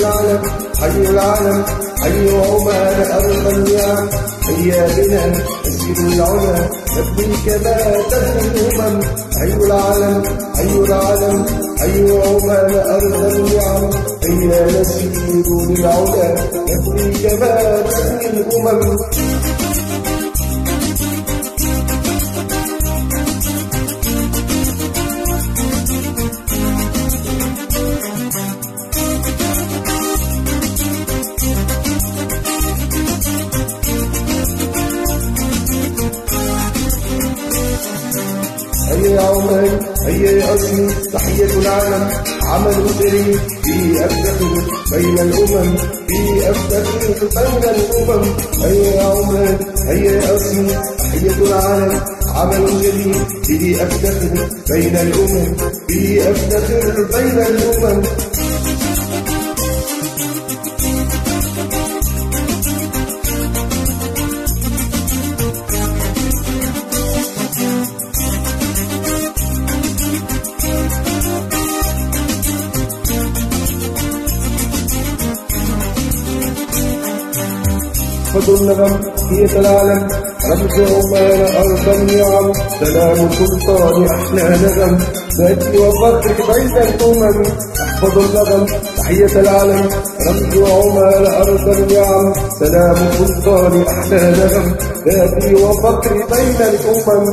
العالم حي العالم حي عمان أرض النعم هيا بنا نسير العلا نبني كما تبني الأمم حي العالم حي العالم حي عمان أرض النعم هيا نسير للعلا نبني كما تبني الأمم هيا عمان هيا أصلي تحية العالم عمل جريء به أفتخر بين الأمم به أفتخر بين الأمم هيا عمان هيا أصلي تحية العالم عمل جريء به أفتخر بين الأمم به أفتخر بين الأمم فضل النغم هي العالم رمز عمان أرض النعم سلام السلطان أحلى نغم ذاتي وفرح بين الأمم احفظ النغم تحية العالم رمز عمان أرض النعم سلام السلطان أحلى نغم ذاتي وفرح بين الأمم